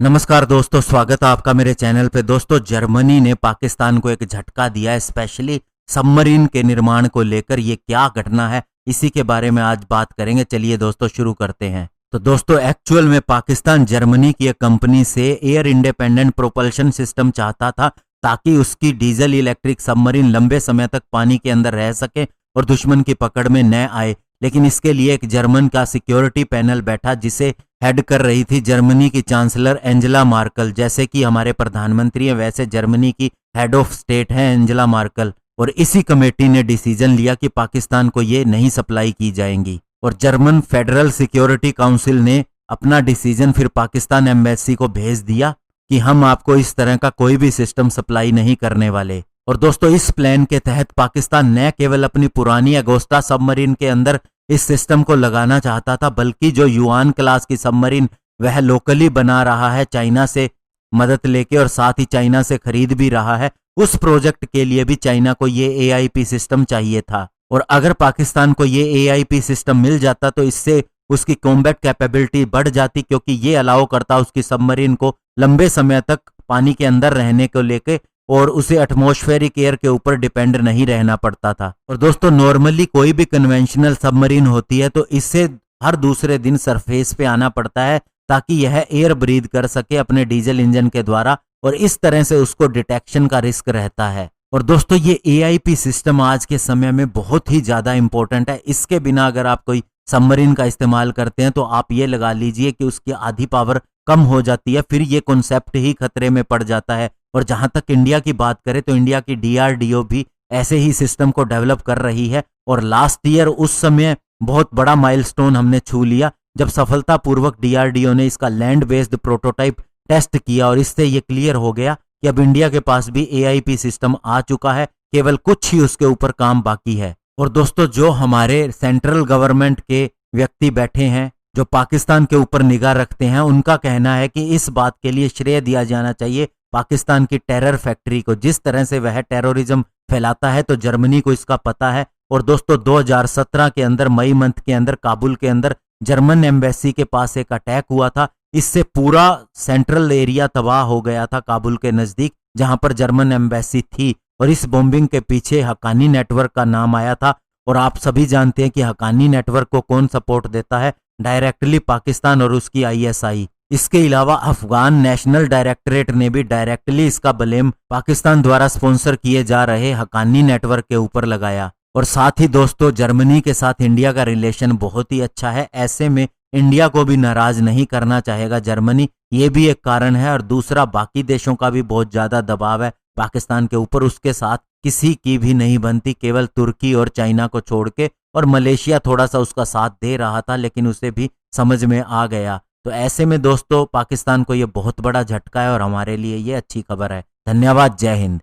नमस्कार दोस्तों, स्वागत है आपका मेरे चैनल पे। दोस्तों, जर्मनी ने पाकिस्तान को एक झटका दिया है, स्पेशली सबमरीन के निर्माण को लेकर। ये क्या घटना है, इसी के बारे में आज बात करेंगे। चलिए दोस्तों शुरू करते हैं। तो दोस्तों, एक्चुअल में पाकिस्तान जर्मनी की एक कंपनी से एयर इंडिपेंडेंट प्रोपल्शन सिस्टम चाहता था, ताकि उसकी डीजल इलेक्ट्रिक सबमरीन लंबे समय तक पानी के अंदर रह सके और दुश्मन की पकड़ में न आए। लेकिन इसके लिए एक जर्मन का सिक्योरिटी पैनल बैठा, जिसे हेड कर रही थी जर्मनी की चांसलर एंजेला मार्कल। जैसे कि हमारे प्रधानमंत्री हैं, वैसे जर्मनी की हेड ऑफ स्टेट है एंजेला मार्कल। और इसी कमेटी ने डिसीजन लिया कि पाकिस्तान को ये नहीं सप्लाई की जाएंगी। और जर्मन फेडरल सिक्योरिटी काउंसिल ने अपना डिसीजन फिर पाकिस्तान एम्बेसी को भेज दिया कि हम आपको इस तरह का कोई भी सिस्टम सप्लाई नहीं करने वाले। और दोस्तों, इस प्लान के तहत पाकिस्तान न केवल अपनी पुरानी अगोस्ता सबमरीन के अंदर इस सिस्टम को लगाना चाहता था, बल्कि जो युआन क्लास की सबमरीन वह लोकली बना रहा है चाइना से मदद लेके, और साथ ही चाइना से खरीद भी रहा है। उस प्रोजेक्ट के लिए भी चाइना को ये AIP सिस्टम चाहिए था। और अगर पाकिस्तान को ये AIP सिस्टम मिल जाता तो इससे उसकी कॉम्बैट कैपेबिलिटी बढ़ जाती, क्योंकि ये अलाउ करता उसकी सबमरीन को लंबे समय तक पानी के अंदर रहने को लेके, और उसे एटमॉस्फेरिक एयर के ऊपर डिपेंड नहीं रहना पड़ता था। और दोस्तों, नॉर्मली कोई भी कन्वेंशनल सबमरीन होती है तो इससे हर दूसरे दिन सरफेस पे आना पड़ता है, ताकि यह एयर ब्रीथ कर सके अपने डीजल इंजन के द्वारा, और इस तरह से उसको डिटेक्शन का रिस्क रहता है। और दोस्तों, ये AIP सिस्टम आज के समय में बहुत ही ज्यादा इंपॉर्टेंट है। इसके बिना अगर आप कोई सबमरीन का इस्तेमाल करते हैं तो आप ये लगा लीजिए कि उसकी आधी पावर कम हो जाती है, फिर ये कॉन्सेप्ट ही खतरे में पड़ जाता है। और जहां तक इंडिया की बात करें तो इंडिया की DRDO भी ऐसे ही सिस्टम को डेवलप कर रही है। और लास्ट ईयर उस समय बहुत बड़ा माइलस्टोन हमने छू लिया, जब सफलतापूर्वक DRDO ने इसका लैंड बेस्ड प्रोटोटाइप टेस्ट किया, और इससे ये क्लियर हो गया कि अब इंडिया के पास भी AIP सिस्टम आ चुका है, केवल कुछ ही उसके ऊपर काम बाकी है। और दोस्तों, जो हमारे सेंट्रल गवर्नमेंट के व्यक्ति बैठे हैं, जो पाकिस्तान के ऊपर निगाह रखते हैं, उनका कहना है कि इस बात के लिए श्रेय दिया जाना चाहिए पाकिस्तान की टेरर फैक्ट्री को। जिस तरह से वह टेररिज्म फैलाता है तो जर्मनी को इसका पता है। और दोस्तों, 2017 के अंदर मई मंथ के अंदर काबुल के अंदर जर्मन एम्बेसी के पास एक अटैक हुआ था। इससे पूरा सेंट्रल एरिया तबाह हो गया था काबुल के नजदीक, जहां पर जर्मन एम्बेसी थी। और इस बॉम्बिंग के पीछे हक्कानी नेटवर्क का नाम आया था। और आप सभी जानते हैं कि हक्कानी नेटवर्क को कौन सपोर्ट देता है, डायरेक्टली पाकिस्तान और उसकी ISI। इसके अलावा अफगान नेशनल डायरेक्टरेट ने भी डायरेक्टली इसका ब्लेम पाकिस्तान द्वारा स्पॉन्सर किए जा रहे हक्कानी नेटवर्क के ऊपर लगाया। और साथ ही दोस्तों, जर्मनी के साथ इंडिया का रिलेशन बहुत ही अच्छा है। ऐसे में इंडिया को भी नाराज नहीं करना चाहेगा जर्मनी, ये भी एक कारण है। और दूसरा, बाकी देशों का भी बहुत ज्यादा दबाव है पाकिस्तान के ऊपर। उसके साथ किसी की भी नहीं बनती, केवल तुर्की और चाइना को छोड़ के। और मलेशिया थोड़ा सा उसका साथ दे रहा था, लेकिन उसे भी समझ में आ गया। तो ऐसे में दोस्तों, पाकिस्तान को ये बहुत बड़ा झटका है और हमारे लिए ये अच्छी खबर है। धन्यवाद। जय हिंद।